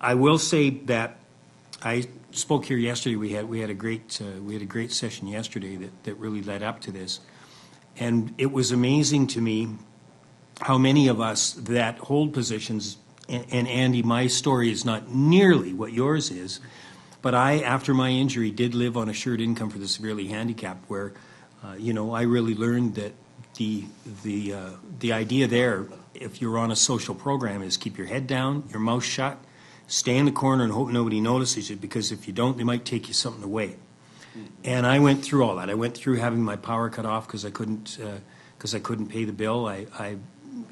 I will say that I spoke here yesterday. We had a great session yesterday that really led up to this, and it was amazing to me how many of us that hold positions. And Andy, my story is not nearly what yours is, but I, after my injury, did live on assured income for the severely handicapped, where, I really learned that the idea there, if you're on a social program, is keep your head down, your mouth shut, stay in the corner and hope nobody notices you, because if you don't, they might take you something away. And I went through all that. I went through having my power cut off because I couldn't pay the bill. I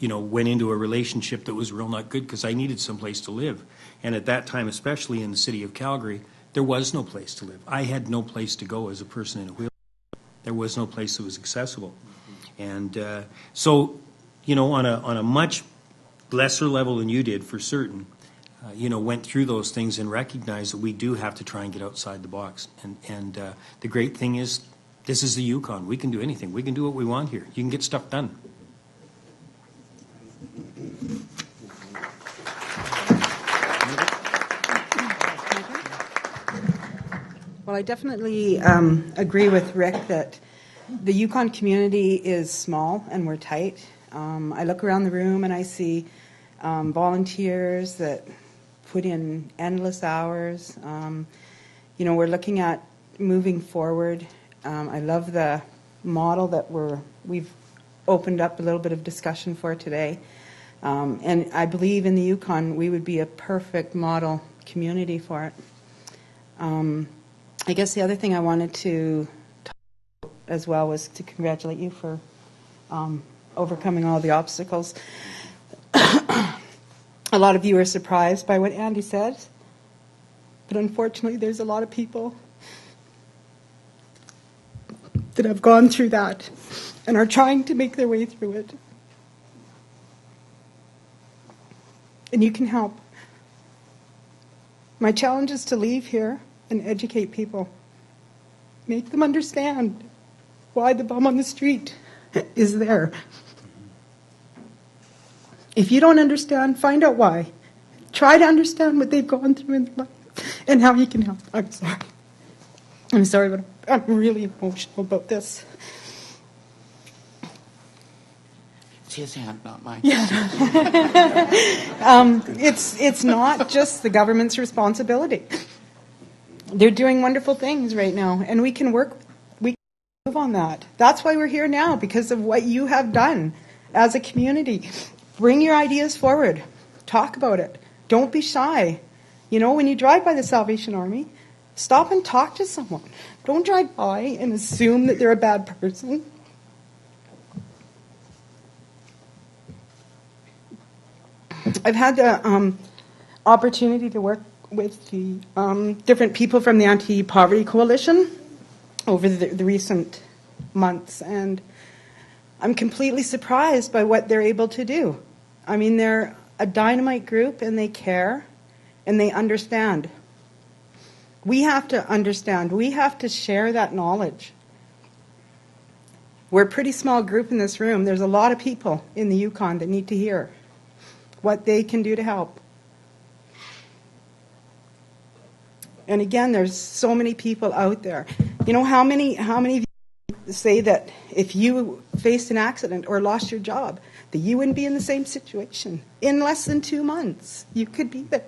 went into a relationship that was real not good because I needed someplace to live. And at that time, especially in the city of Calgary, there was no place to live. I had no place to go as a person in a wheelchair. There was no place that was accessible. And so, on a much lesser level than you did, for certain, went through those things and recognized that we do have to try and get outside the box. And the great thing is, this is the Yukon. We can do anything. We can do what we want here. You can get stuff done. Well, I definitely agree with Rick that the Yukon community is small and we're tight. I look around the room and I see volunteers that put in endless hours. We're looking at moving forward. I love the model that we've opened up a little bit of discussion for today. And I believe in the Yukon we would be a perfect model community for it. I guess the other thing I wanted to talk about as well was to congratulate you for overcoming all the obstacles. A lot of you are surprised by what Andy said, but unfortunately there's a lot of people that have gone through that and are trying to make their way through it. And you can help. My challenge is to leave here and educate people. Make them understand why the bum on the street is there. If you don't understand, find out why. Try to understand what they've gone through in their life and how you can help. I'm sorry, but I'm really emotional about this. It's his hand, not mine. Yeah. It's not just the government's responsibility. They're doing wonderful things right now, and we can move on that. That's why we're here now, because of what you have done as a community. Bring your ideas forward. Talk about it. Don't be shy. When you drive by the Salvation Army, stop and talk to someone. Don't drive by and assume that they're a bad person. I've had the opportunity to work with the different people from the Anti-Poverty Coalition over the recent months, and I'm completely surprised by what they're able to do. I mean, they're a dynamite group, and they care, and they understand. We have to understand. We have to share that knowledge. We're a pretty small group in this room. There's a lot of people in the Yukon that need to hear what they can do to help. And again, there's so many people out there. How many of you say that if you faced an accident or lost your job, that you wouldn't be in the same situation? In less than 2 months, you could be there.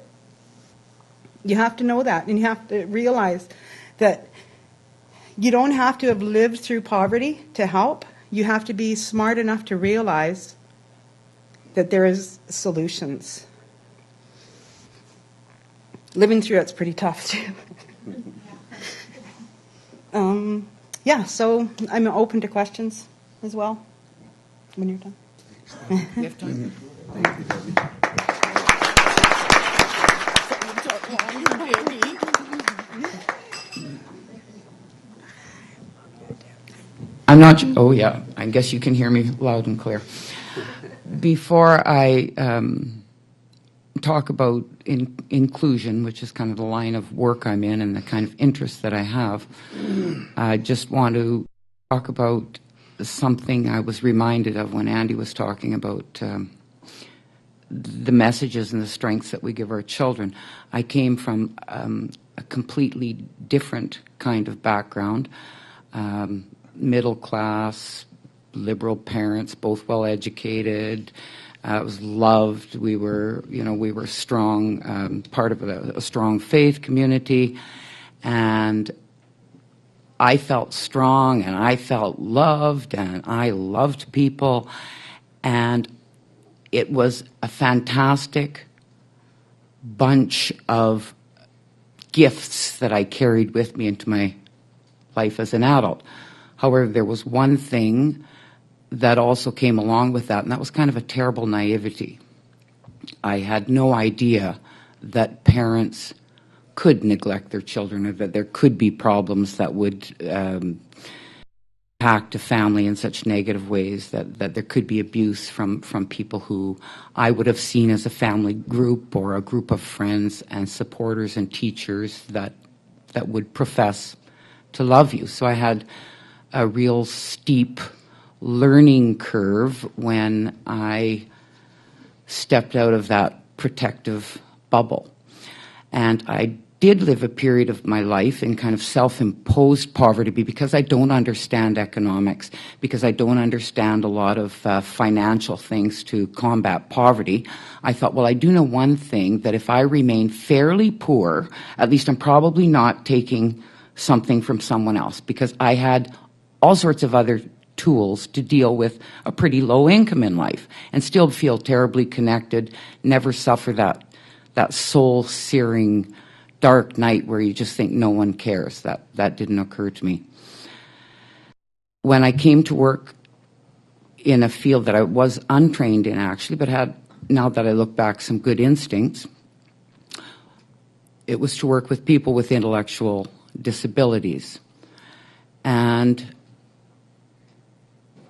You have to know that, and you have to realize that you don't have to have lived through poverty to help. You have to be smart enough to realize that there is solutions. Living through it's pretty tough too. So I'm open to questions as well when you're done. You have time? I'm not. Oh yeah, I guess you can hear me loud and clear. Before I talk about inclusion, which is kind of the line of work I'm in and the kind of interest that I have, I just want to talk about something I was reminded of when Andy was talking about the messages and the strengths that we give our children. I came from a completely different kind of background, middle class, liberal parents, both well educated. I was loved. We were strong, part of a strong faith community, and I felt strong, and I felt loved, and I loved people, and it was a fantastic bunch of gifts that I carried with me into my life as an adult. However, there was one thing that also came along with that, and that was kind of a terrible naivety. I had no idea that parents could neglect their children, or that there could be problems that would impact a family in such negative ways, that there could be abuse from people who I would have seen as a family group or a group of friends and supporters and teachers that would profess to love you. So I had a real steep learning curve when I stepped out of that protective bubble. And I did live a period of my life in kind of self-imposed poverty because I don't understand economics, because I don't understand a lot of financial things to combat poverty. I thought, well, I do know one thing, that if I remain fairly poor, at least I'm probably not taking something from someone else, because I had all sorts of other tools to deal with a pretty low income in life and still feel terribly connected, never suffer that soul-searing dark night where you just think no one cares. That didn't occur to me. When I came to work in a field that I was untrained in, actually, but had, now that I look back, some good instincts, it was to work with people with intellectual disabilities. And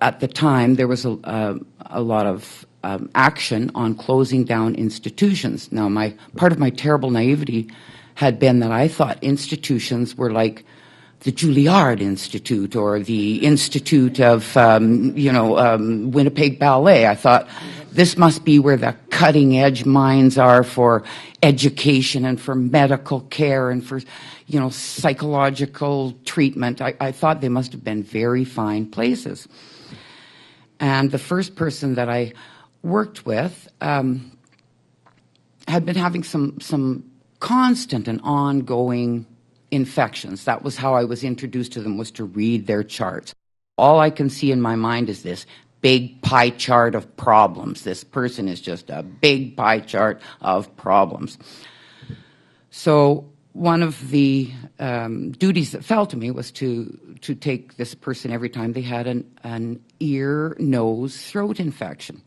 at the time, there was a lot of action on closing down institutions. Now, part of my terrible naivety had been that I thought institutions were like the Juilliard Institute or the Institute of, Winnipeg Ballet. I thought this must be where the cutting-edge minds are for education and for medical care and for, psychological treatment. I thought they must have been very fine places. And the first person that I worked with had been having some constant and ongoing infections. That was how I was introduced to them, was to read their charts. All I can see in my mind is this big pie chart of problems. This person is just a big pie chart of problems. So one of the duties that fell to me was to take this person every time they had an ear, nose, throat infection.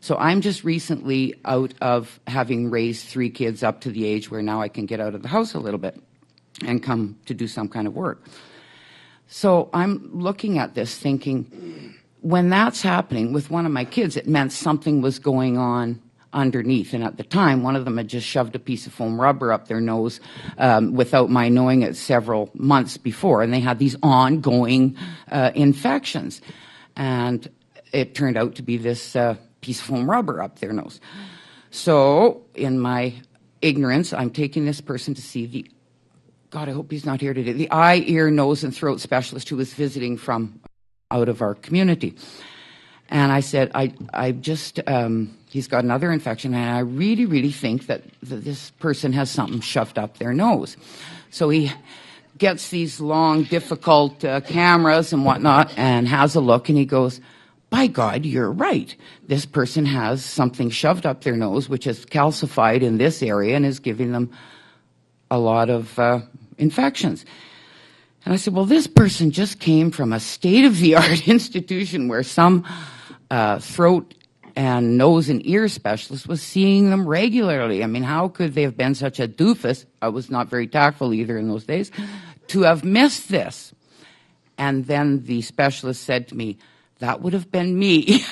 So I'm just recently out of having raised 3 kids up to the age where now I can get out of the house a little bit and come to do some kind of work. So I'm looking at this thinking, when that's happening with one of my kids, it meant something was going on underneath. And at the time, one of them had just shoved a piece of foam rubber up their nose without my knowing it several months before. And they had these ongoing infections. And it turned out to be this piece of foam rubber up their nose. So in my ignorance, I'm taking this person to see God, I hope he's not here today, the eye, ear, nose, and throat specialist who was visiting from out of our community. And I said, I just, he's got another infection, and I really, really think that this person has something shoved up their nose. So he gets these long, difficult cameras and whatnot and has a look, and he goes, by God, you're right. This person has something shoved up their nose, which is calcified in this area and is giving them a lot of infections. And I said, well, this person just came from a state-of-the-art institution where some throat and nose and ear specialist was seeing them regularly. I mean, how could they have been such a doofus? I was not very tactful either in those days, to have missed this. And then the specialist said to me, that would have been me.